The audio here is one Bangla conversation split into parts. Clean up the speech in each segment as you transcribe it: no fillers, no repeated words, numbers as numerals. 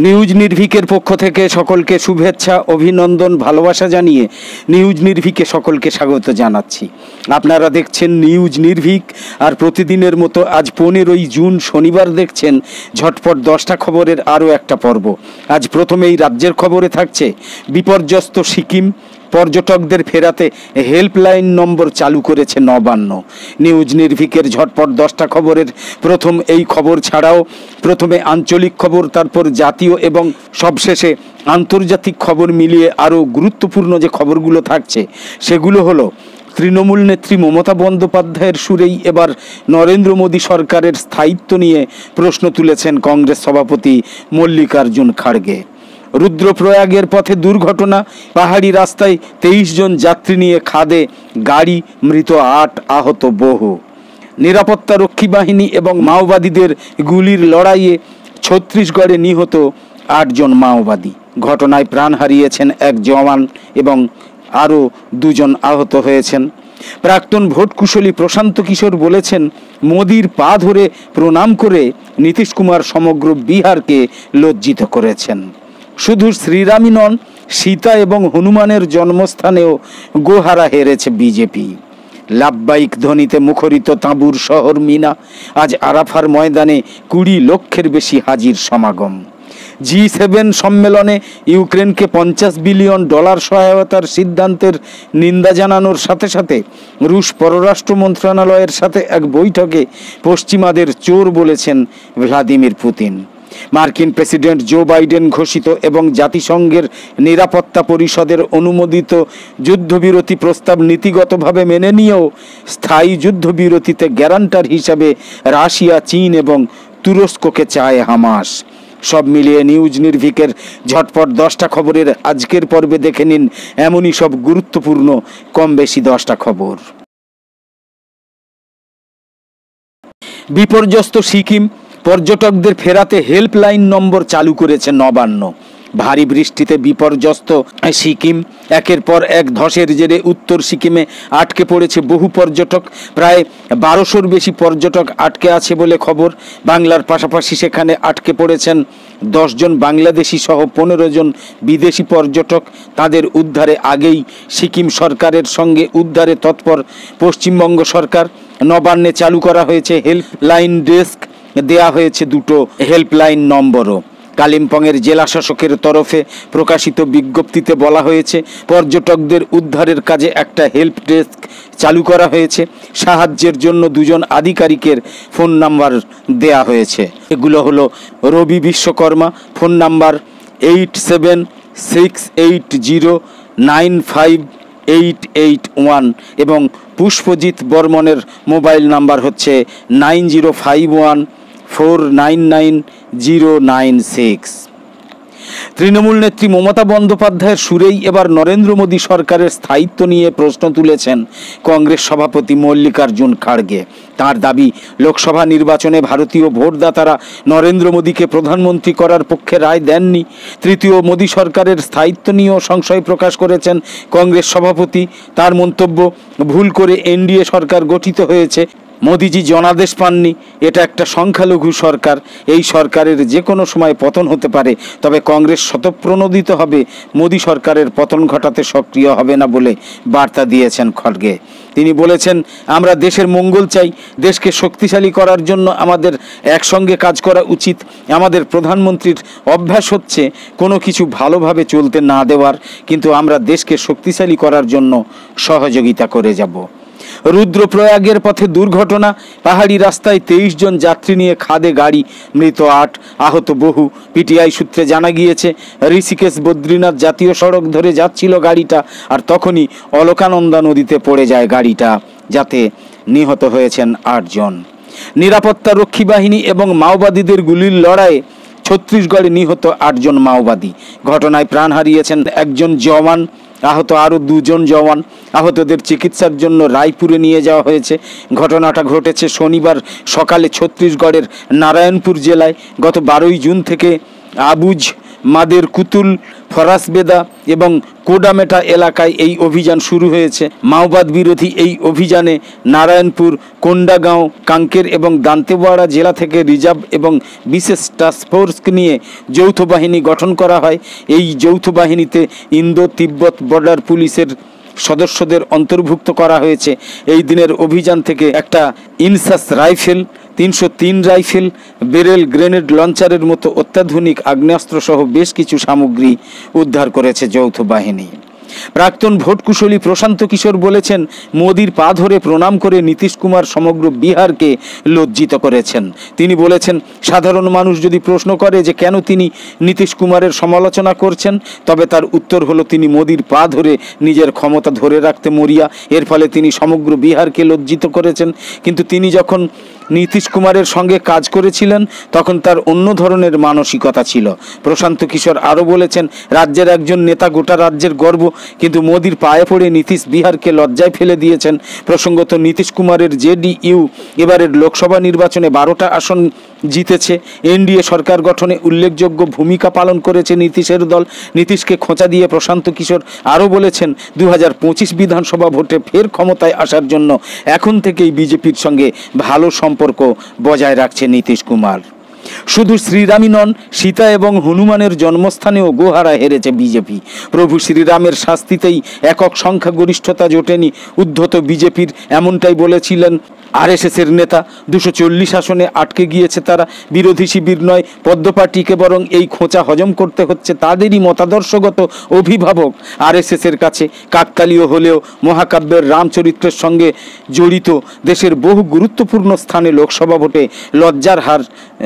নিউজ নির্ভীকের পক্ষ থেকে সকলকে শুভেচ্ছা, অভিনন্দন, ভালোবাসা জানিয়ে নিউজ নির্ভীকে সকলকে স্বাগত জানাচ্ছি। আপনারা দেখছেন নিউজ নির্ভীক, আর প্রতিদিনের মতো আজ 15ই জুন শনিবার দেখছেন ঝটপট 10টা খবরের আরও একটা পর্ব। আজ প্রথমেই রাজ্যের খবরে থাকছে বিপর্যস্ত সিকিম, পর্যটকদের ফেরাতে হেল্পলাইন নম্বর চালু করেছে নবান্ন। নিউজ নির্ভীকের ঝটপট 10টা খবরের প্রথম এই খবর ছাড়াও প্রথমে আঞ্চলিক খবর, তারপর জাতীয় এবং সবশেষে আন্তর্জাতিক খবর মিলিয়ে আরও গুরুত্বপূর্ণ যে খবরগুলো থাকছে সেগুলো হলো তৃণমূল নেত্রী মমতা বন্দ্যোপাধ্যায়ের সুরেই এবার নরেন্দ্র মোদী সরকারের স্থায়িত্ব নিয়ে প্রশ্ন তুলেছেন কংগ্রেস সভাপতি মল্লিকার্জুন খাড়গে। রুদ্রপ্রয়াগের পথে দুর্ঘটনা, পাহাড়ি রাস্তায় 23 জন যাত্রী নিয়ে খাদে গাড়ি, মৃত 8, আহত বহু। নিরাপত্তা রক্ষী বাহিনী এবং মাওবাদীদের গুলির লড়াইয়ে ছত্তিশগড়ে নিহত 8 জন মাওবাদী। ঘটনায় প্রাণ হারিয়েছেন এক জওয়ান এবং আরও 2 জন আহত হয়েছেন। প্রাক্তন ভোট কুশলী প্রশান্ত কিশোর বলেছেন, মোদির পা ধরে প্রণাম করে নীতিশ কুমার সমগ্র বিহারকে লজ্জিত করেছেন। শুধু শ্রীরামই নন, সীতা এবং হনুমানের জন্মস্থানেও গোহারা হেরেছে বিজেপি। লাভবাহিক ধ্বনিতে মুখরিত তাঁবুর শহর মিনা, আজ আরাফার ময়দানে 20 লক্ষের বেশি হাজির সমাগম। G7 সম্মেলনে ইউক্রেনকে $50 বিলিয়ন সহায়তার সিদ্ধান্তের নিন্দা জানানোর সাথে সাথে রুশ পররাষ্ট্র মন্ত্রণালয়ের সাথে এক বৈঠকে পশ্চিমাদের চোর বলেছেন ভ্লাদিমির পুতিন। মার্কিন প্রেসিডেন্ট জো বাইডেন ঘোষিত এবং জাতিসংঘের নিরাপত্তা পরিষদের অনুমোদিত যুদ্ধবিরতি প্রস্তাব নীতিগতভাবে মেনে নিয়েও স্থায়ী যুদ্ধবিরতিতে গ্যারান্টার হিসাবে রাশিয়া, চীন এবং তুরস্ককে চায় হামাস। সব মিলিয়ে নিউজ নির্ভীকের ঝটপট 10টা খবরের আজকের পর্বে দেখে নিন এমনই সব গুরুত্বপূর্ণ কম বেশি 10টা খবর। বিপর্যস্ত সিকিম, পর্যটকদের ফেরাতে হেল্পলাইন নম্বর চালু করেছে নবান্ন। ভারী বৃষ্টিতে বিপর্যস্ত সিকিম, একের পর এক ধসের জেরে উত্তর সিকিমে আটকে পড়েছে বহু পর্যটক। প্রায় 1200-র বেশি পর্যটক আটকে আছে বলে খবর। বাংলার পাশাপাশি সেখানে আটকে পড়েছেন 10 জন বাংলাদেশি সহ 15 জন বিদেশি পর্যটক। তাদের উদ্ধারে আগেই সিকিম সরকারের সঙ্গে উদ্ধারে তৎপর পশ্চিমবঙ্গ সরকার। নবান্নে চালু করা হয়েছে হেল্পলাইন ডেস্ক, দেয়া হয়েছে 2টো হেল্পলাইন নম্বরও। কালিম্পংয়ের জেলা শাসকের তরফে প্রকাশিত বিজ্ঞপ্তিতে বলা হয়েছে, পর্যটকদের উদ্ধারের কাজে একটা হেল্প ডেস্ক চালু করা হয়েছে। সাহায্যের জন্য 2 জন আধিকারিকের ফোন নাম্বার দেয়া হয়েছে। এগুলো হলো রবি বিশ্বকর্মা, ফোন নাম্বার 8768095881 এবং পুষ্পজিৎ বর্মনের মোবাইল নাম্বার হচ্ছে 9051499096। তৃণমূল নেত্রী মমতা বন্দ্যোপাধ্যায়ের সুরেই এবার নরেন্দ্র মোদী সরকারের স্থায়িত্ব নিয়ে প্রশ্ন তুলেছেন কংগ্রেস সভাপতি মল্লিকার্জুন খাড়গে। তার দাবি, লোকসভা নির্বাচনে ভারতীয় ভোটদাতারা নরেন্দ্র মোদীকে প্রধানমন্ত্রী করার পক্ষে রায় দেননি। তৃতীয় মোদী সরকারের স্থায়িত্ব নিয়েও সংশয় প্রকাশ করেছেন কংগ্রেস সভাপতি। তার মন্তব্য, ভুল করে এনডিএ সরকার গঠিত হয়েছে, মোদিজি জনাদেশ পাননি। এটা একটা সংখ্যালঘু সরকার, এই সরকারের যে কোনো সময় পতন হতে পারে, তবে কংগ্রেস স্বতঃপ্রণোদিত হবে মোদী সরকারের পতন ঘটাতে সক্রিয় হবে না বলে বার্তা দিয়েছেন খড়গে। তিনি বলেছেন, আমরা দেশের মঙ্গল চাই, দেশকে শক্তিশালী করার জন্য আমাদের একসঙ্গে কাজ করা উচিত। আমাদের প্রধানমন্ত্রীর অভ্যাস হচ্ছে কোনো কিছু ভালোভাবে চলতে না দেওয়ার, কিন্তু আমরা দেশকে শক্তিশালী করার জন্য সহযোগিতা করে যাব। রুদ্রপ্রয়াগের পথে দুর্ঘটনা, পাহাড়ি রাস্তায় 23 জন যাত্রী নিয়ে খাদে গাড়ি, মৃত 8, আহত বহু। পিটিআই সূত্রে জানা গিয়েছে, ঋষিকেশ বদ্রীনাথ জাতীয় সড়ক ধরে যাচ্ছিল গাড়িটা, আর তখনই অলকানন্দা নদীতে পড়ে যায় গাড়িটা, যাতে নিহত হয়েছেন 8 জন। নিরাপত্তা রক্ষী বাহিনী এবং মাওবাদীদের গুলির লড়াইয়ে ছত্তিশগড়ে নিহত 8 জন মাওবাদী। ঘটনায় প্রাণ হারিয়েছেন 1 জন জওয়ান, আহত আরও 2 জন জওয়ান। আহতদের চিকিৎসার জন্য রায়পুরে নিয়ে যাওয়া হয়েছে। ঘটনাটা ঘটেছে শনিবার সকালে ছত্তিশগড়ের নারায়ণপুর জেলায়। গত 12ই জুন থেকে আবুজ মাদের কুতুল ফরাসবেদা এবং কোডামেটা এলাকায় এই অভিযান শুরু হয়েছে। মাওবাদ বিরোধী এই অভিযানে নারায়ণপুর, কোন্ডাগাঁও, কাঙ্কের এবং দান্তেওয়াড়া জেলা থেকে রিজার্ভ এবং বিশেষ টাস্কফোর্স নিয়ে যৌথ বাহিনী গঠন করা হয়। এই যৌথ বাহিনীতে ইন্দো তিব্বত বর্ডার পুলিশের সদস্যদের অন্তর্ভুক্ত করা হয়েছে। এই দিনের অভিযান থেকে একটা ইনসাস রাইফেল, 303 রাইফেল, বেরেল, গ্রেনেড লঞ্চারের মতো অত্যাধুনিক আগ্নেয়াস্ত্রসহ বেশ কিছু সামগ্রী উদ্ধার করেছে যৌথ বাহিনী। প্রাক্তন ভোটকুশলী প্রশান্ত কিশোর বলেছেন, মোদির পা ধরে প্রণাম করে নীতিশ কুমার সমগ্র বিহারকে লজ্জিত করেছেন। তিনি বলেছেন, সাধারণ মানুষ যদি প্রশ্ন করে যে কেন তিনি নীতিশ কুমারের সমালোচনা করছেন, তবে তার উত্তর হলো তিনি মোদির পা ধরে নিজের ক্ষমতা ধরে রাখতে মরিয়া। এর ফলে তিনি সমগ্র বিহারকে লজ্জিত করেছেন। কিন্তু তিনি যখন নীতিশ কুমারের সঙ্গে কাজ করেছিলেন তখন তার অন্য ধরনের মানসিকতা ছিল। প্রশান্ত কিশোর আরও বলেছেন, রাজ্যের একজন নেতা গোটা রাজ্যের গর্ব, কিন্তু মোদির পায়ে পড়ে নীতিশ বিহারকে লজ্জায় ফেলে দিয়েছেন। প্রসঙ্গত, নীতিশ কুমারের জেডিইউ এবারের লোকসভা নির্বাচনে 12টা আসন জিতেছে। এনডিএ সরকার গঠনে উল্লেখযোগ্য ভূমিকা পালন করেছে নীতিশের দল। নীতিশকে খোঁচা দিয়ে প্রশান্ত কিশোর আরও বলেছেন, 2025 বিধানসভা ভোটে ফের ক্ষমতায় আসার জন্য এখন থেকেই বিজেপির সঙ্গে ভালো সম্পর্ক বজায় রাখছে নীতিশ কুমার। শুধু শ্রীরামই নন, সীতা এবং হনুমানের জন্মস্থানেও গোহারা হেরেছে বিজেপি। প্রভু শ্রীরামের শাস্তিতেই একক সংখ্যাগরিষ্ঠতা জোটেনি উদ্ধত বিজেপির, এমনটাই বলেছিলেন আরএসএসের নেতা। 240 আসনে আটকে গিয়েছে তারা। বিরোধী শিবির নয়, পদ্ম পার্টিকে বরং এই খোঁচা হজম করতে হচ্ছে। তাদেরই মতাদর্শগত অভিভাবক আরএসএসের কাছে কাকতালীয় হলেও মহাকাব্যের রামচরিত্রের সঙ্গে জড়িত দেশের বহু গুরুত্বপূর্ণ স্থানে লোকসভা ভোটে লজ্জার হার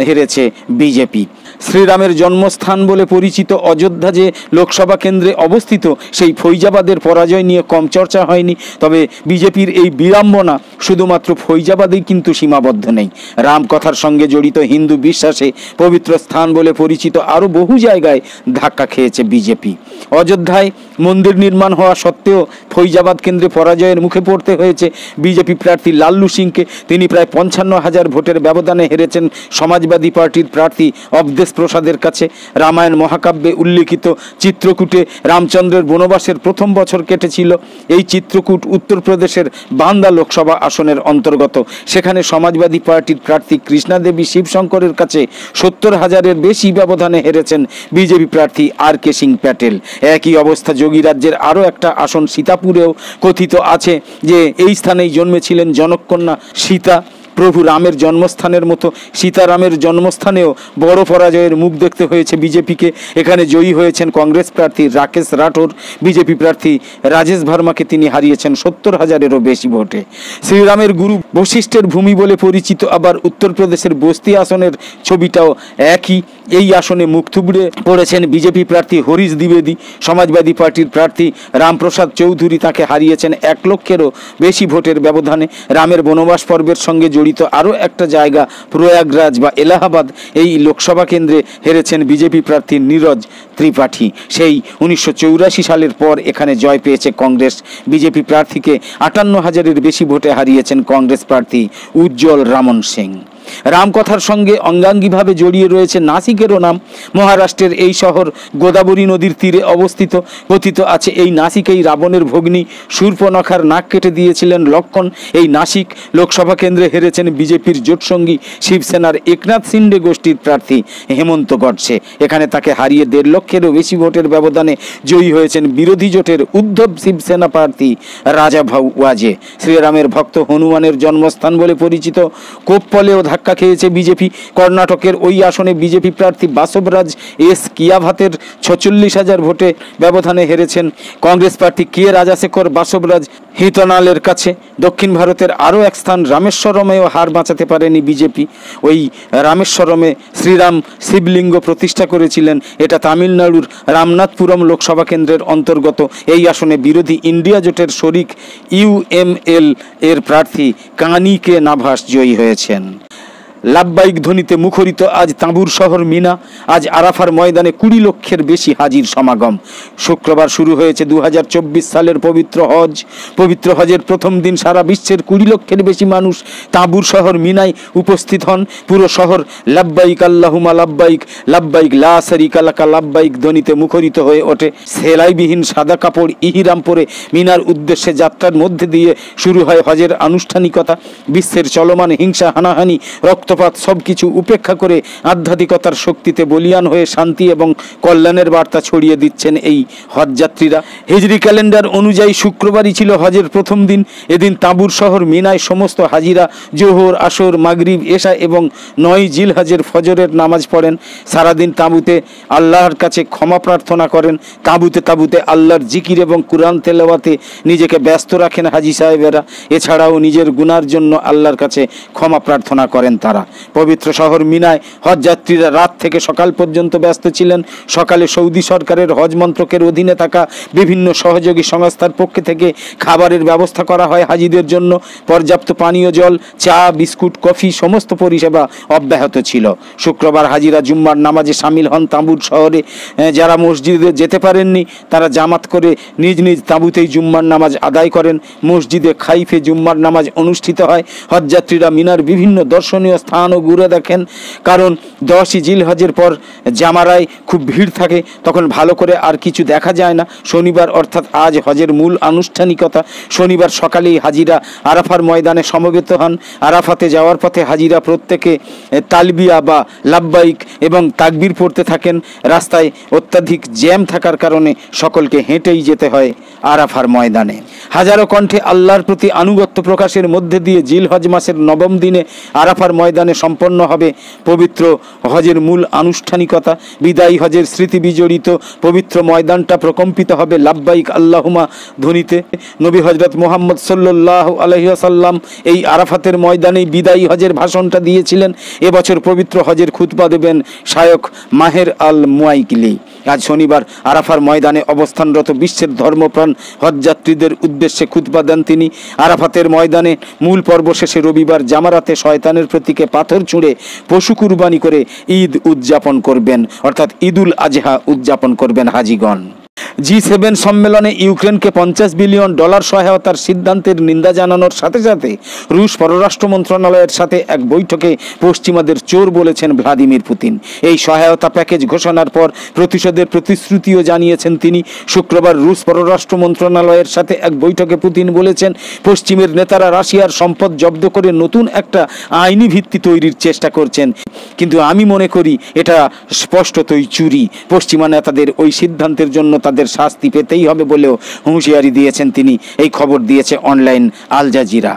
হেরেছে বিজেপি। শ্রীরামের জন্মস্থান বলে পরিচিত অযোধ্যা যে লোকসভা কেন্দ্রে অবস্থিত, সেই ফৈজাবাদের পরাজয় নিয়ে কম চর্চা হয়নি। তবে বিজেপির এই বিড়ম্বনা শুধুমাত্র ফৈজাবাদেই কিন্তু সীমাবদ্ধ নেই। রামকথার সঙ্গে জড়িত হিন্দু বিশ্বাসে পবিত্র স্থান বলে পরিচিত আরও বহু জায়গায় ধাক্কা খেয়েছে বিজেপি। অযোধ্যায় মন্দির নির্মাণ হওয়া সত্ত্বেও ফৈজাবাদ কেন্দ্রে পরাজয়ের মুখে পড়তে হয়েছে বিজেপি প্রার্থী লাল্লু সিংকে। তিনি প্রায় 55,000 ভোটের ব্যবধানে হেরেছেন সমাজবাদী পার্টির প্রার্থী অবদেশ প্রসাদের কাছে। রামায়ণ মহাকাব্যে উল্লেখিত চিত্রকূটে রামচন্দ্রের বনবাসের প্রথম বছর কেটেছিল। এই চিত্রকূট উত্তরপ্রদেশের বান্দা লোকসভা আসনের অন্তর্গত। সেখানে সমাজবাদী পার্টির প্রার্থী কৃষ্ণা দেবী শিবশঙ্করের কাছে 70,000-এর বেশি ব্যবধানে হেরেছেন বিজেপি প্রার্থী আর.কে. সিং প্যাটেল। একই অবস্থা যোগীরাজ্যের আরও একটা আসন সীতাপুরেও। কথিত আছে যে এই স্থানেই জন্মেছিলেন জনককন্যা সীতা। প্রভু রামের জন্মস্থানের মতো সীতারামের জন্মস্থানেও বড় পরাজয়ের মুখ দেখতে হয়েছে বিজেপিকে। এখানে জয়ী হয়েছেন কংগ্রেস প্রার্থী রাকেশ রাঠোর। বিজেপি প্রার্থী রাজেশ ভার্মাকে তিনি হারিয়েছেন 70,000-এরও বেশি ভোটে। শ্রীরামের গুরু বশিষ্ঠের ভূমি বলে পরিচিত আবার উত্তরপ্রদেশের বস্তি আসনের ছবিটাও একই। এই আসনে মুখ থুবড়ে পড়েছেন বিজেপি প্রার্থী হরিশ দ্বিবেদী। সমাজবাদী পার্টির প্রার্থী রামপ্রসাদ চৌধুরী তাকে হারিয়েছেন 1 লক্ষেরও বেশি ভোটের ব্যবধানে। রামের বনবাস পর্বের সঙ্গে জড়িত আরও একটা জায়গা প্রয়াগরাজ বা এলাহাবাদ। এই লোকসভা কেন্দ্রে হেরেছেন বিজেপি প্রার্থী নীরজ ত্রিপাঠী। সেই 1984 সালের পর এখানে জয় পেয়েছে কংগ্রেস। বিজেপি প্রার্থীকে 58,000-এর বেশি ভোটে হারিয়েছেন কংগ্রেস প্রার্থী উজ্জ্বল রামন সিং। রামকথার সঙ্গে অঙ্গাঙ্গিভাবে জড়িয়ে রয়েছে নাসিকেরও নাম। মহারাষ্ট্রের এই শহর গোদাবরী নদীর তীরে অবস্থিত। কথিত আছে এই নাসিকেই রাবণের ভগ্নী শূর্পণখার নাক কেটে দিয়েছিলেন লক্ষণ। এই নাসিক লোকসভা কেন্দ্রে হেরেছেন বিজেপির জোটসঙ্গী শিবসেনার একনাথ শিন্ডে গোষ্ঠীর প্রার্থী হেমন্ত গডসে। এখানে তাকে হারিয়ে 1.5 লক্ষেরও বেশি ভোটের ব্যবধানে জয়ী হয়েছেন বিরোধী জোটের উদ্ধব শিবসেনা প্রার্থী রাজা ভাউ ওয়াজে। শ্রীরামের ভক্ত হনুমানের জন্মস্থান বলে পরিচিত কোপ্পলেও ধাক্কা খেয়েছে বিজেপি। কর্ণাটকের ওই আসনে বিজেপি প্রার্থী বাসবরাজ এস কিয়াভাতের 46,000 ভোটে ব্যবধানে হেরেছেন কংগ্রেস প্রার্থী কে রাজাশেখর বাসবরাজ হিতনালের কাছে। দক্ষিণ ভারতের আরও এক স্থান রামেশ্বরমেও হার বাঁচাতে পারেনি বিজেপি। ওই রামেশ্বরমে শ্রীরাম শিবলিঙ্গ প্রতিষ্ঠা করেছিলেন। এটা তামিলনাড়ুর রামনাথপুরম লোকসভা কেন্দ্রের অন্তর্গত। এই আসনে বিরোধী ইন্ডিয়া জোটের শরিক ইউএমএল এর প্রার্থী কানি কে নাভাস জয়ী হয়েছেন। লাব্বাইক ধ্বনিতে মুখরিত আজ তাঁবুর শহর মিনা। আজ আরাফার ময়দানে 20 লক্ষের বেশি হাজির সমাগম। শুক্রবার শুরু হয়েছে 2024 সালের পবিত্র হজের প্রথম দিন সারা বিশ্বের 20 লক্ষের বেশি মানুষ তাঁবুর শহর মিনায় উপস্থিত হন। পুরো শহর লাব্বাইক আল্লাহুম্মা লাব্বাইক, লাব্বাইক লা শারীকা লাকা লাব্বাইক ধ্বনিতে মুখরিত হয়ে ওঠে। সেলাইবিহীন সাদা কাপড় ইহরাম পরে মিনার উদ্দেশ্যে যাত্রার মধ্যে দিয়ে শুরু হয় হজের আনুষ্ঠানিকতা। বিশ্বের চলমান হিংসা, হানাহানি, রক্তপাত সবকিছু উপেক্ষা করে আধ্যাত্মিকতার শক্তিতে বলিয়ান হয়ে শান্তি এবং কল্যাণের বার্তা ছড়িয়ে দিচ্ছেন এই হজযাত্রীরা। হিজরি ক্যালেন্ডার অনুযায়ী শুক্রবারই ছিল হজের প্রথম দিন। এদিন তাঁবুর শহর মিনায় সমস্ত হাজিরা জোহর, আসর, মাগরিব, এশা এবং 9 জিলহজের ফজরের নামাজ পড়েন। সারাদিন তাঁবুতে আল্লাহর কাছে ক্ষমা প্রার্থনা করেন। তাঁবুতে আল্লাহর জিকির এবং কুরআন তেলাওয়াতে নিজেকে ব্যস্ত রাখেন হাজি সাহেবেরা। এছাড়াও নিজের গুনার জন্য আল্লাহর কাছে ক্ষমা প্রার্থনা করেন তারা। পবিত্র শহর মিনায় হজযাত্রীরা রাত থেকে সকাল পর্যন্ত ব্যস্ত ছিলেন। সকালে সৌদি সরকারের হজ মন্ত্রকের অধীনে থাকা বিভিন্ন সহযোগী সংস্থার পক্ষ থেকে খাবারের ব্যবস্থা করা হয় হাজিদের জন্য। পর্যাপ্ত পানীয় জল, চা, বিস্কুট, কফি সমস্ত পরিষেবা অব্যাহত ছিল। শুক্রবার হাজিরা জুম্মার নামাজে সামিল হন তাঁবুর শহরে। যারা মসজিদে যেতে পারেননি তারা জামাত করে নিজ নিজ তাঁবুতেই জুম্মার নামাজ আদায় করেন। মসজিদে খাইফে জুম্মার নামাজ অনুষ্ঠিত হয়। হজযাত্রীরা মিনার বিভিন্ন দর্শনীয় স্থানও ঘুরে দেখেন, কারণ 10 জিলহজের পর জামারায় খুব ভিড় থাকে, তখন ভালো করে আর কিছু দেখা যায় না। শনিবার অর্থাৎ আজ হজের মূল আনুষ্ঠানিকতা। শনিবার সকালেই হাজিরা আরাফার ময়দানে সমবেত হন। আরাফাতে যাওয়ার পথে হাজিরা প্রত্যেকে তালবিয়া বা লাব্বাইক এবং তাকবীর পড়তে থাকেন। রাস্তায় অত্যাধিক জ্যাম থাকার কারণে সকলকে হেঁটেই যেতে হয় আরাফার ময়দানে। হাজারো কণ্ঠে আল্লাহর প্রতি আনুগত্য প্রকাশের মধ্যে দিয়ে জিলহজ মাসের 9ম দিনে আরাফার ময়দানে সম্পন্ন হবে পবিত্র হজের মূল আনুষ্ঠানিকতা। বিদায়ী হজের স্মৃতি বিজড়িত পবিত্র ময়দানটা প্রকম্পিত হবে লাব্বাইক আল্লাহুম্মা ধ্বনিতে। নবী হযরত মুহাম্মদ সাল্লাল্লাহু আলাইহি ওয়াসাল্লাম এই আরাফাতের ময়দানেই বিদায়ী হজের ভাষণটা দিয়েছিলেন। এবছর পবিত্র হজের খুতবা দেবেন শায়খ মাহের আল মুয়াইকিলি। আজ শনিবার আরাফার ময়দানে অবস্থানরত বিশ্বের ধর্মপ্রাণ হজযাত্রীদের উদ্দেশ্যে খুতবা দেন তিনি। আরাফাতের ময়দানে মূল পর্ব শেষে রবিবার জামারাতে শয়তানের প্রতীকে পাথর ছুঁড়ে পশু কুরবানি করে ঈদ উদযাপন করবেন, অর্থাৎ ঈদুল আজহা উদযাপন করবেন হাজিগণ। G7 সম্মেলনে ইউক্রেনকে $50 বিলিয়ন সহায়তার সিদ্ধান্তের নিন্দা জানানোর সাথে সাথে রুশ পররাষ্ট্র মন্ত্রণালয়ের সাথে এক বৈঠকে পশ্চিমাদের চোর বলেছেন ভ্লাদিমির পুতিন। এই সহায়তা প্যাকেজ ঘোষণার পর প্রতিশোধের প্রতিশ্রুতিও জানিয়েছেন তিনি। শুক্রবার রুশ পররাষ্ট্র মন্ত্রণালয়ের সাথে এক বৈঠকে পুতিন বলেছেন, পশ্চিমের নেতারা রাশিয়ার সম্পদ জব্দ করে নতুন একটা আইনি ভিত্তি তৈরির চেষ্টা করছেন, কিন্তু আমি মনে করি এটা স্পষ্টতই চুরি। পশ্চিমা নেতাদের ওই সিদ্ধান্তের জন্য তাদের শাস্তি পেতেই হবে বলেও হুঁশিয়ারি দিয়েছেন তিনি। এই খবর দিয়েছে অনলাইন আল জাজিরা।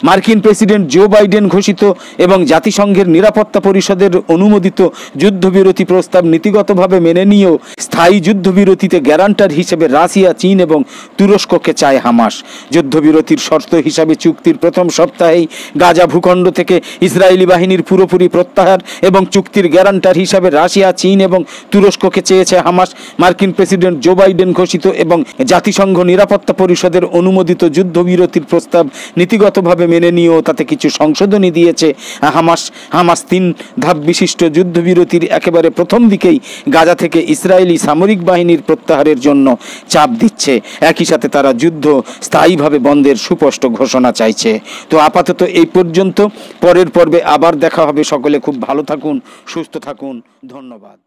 মার্কিন প্রেসিডেন্ট জো বাইডেন ঘোষিত এবং জাতিসংঘের নিরাপত্তা পরিষদের অনুমোদিত যুদ্ধবিরতি প্রস্তাব নীতিগতভাবে মেনে নিয়েও স্থায়ী যুদ্ধবিরতিতে গ্যারান্টার হিসেবে রাশিয়া, চীন এবং তুরস্ককে চায় হামাস। যুদ্ধবিরতির শর্ত হিসাবে চুক্তির প্রথম সপ্তাহেই গাজা ভূখণ্ড থেকে ইসরায়েলি বাহিনীর পুরোপুরি প্রত্যাহার এবং চুক্তির গ্যারান্টার হিসাবে রাশিয়া, চীন এবং তুরস্ককে চেয়েছে হামাস। মার্কিন প্রেসিডেন্ট জো বাইডেন ঘোষিত এবং জাতিসংঘ নিরাপত্তা পরিষদের অনুমোদিত যুদ্ধবিরতির প্রস্তাব নীতিগতভাবে মেনে নিয়েও তাতে কিছু সংশোধনী দিয়েছে হামাস। 3 ধাপ বিশিষ্ট যুদ্ধবিরতির একেবারে প্রথম দিকেই গাজা থেকে ইসরায়েলি সামরিক বাহিনীর প্রত্যাহারের জন্য চাপ দিচ্ছে। একই সাথে তারা যুদ্ধ স্থায়ীভাবে বন্ধের সুস্পষ্ট ঘোষণা চাইছে। তো আপাতত এই পর্যন্ত। পরের পর্বে আবার দেখা হবে। সকলে খুব ভালো থাকুন, সুস্থ থাকুন। ধন্যবাদ।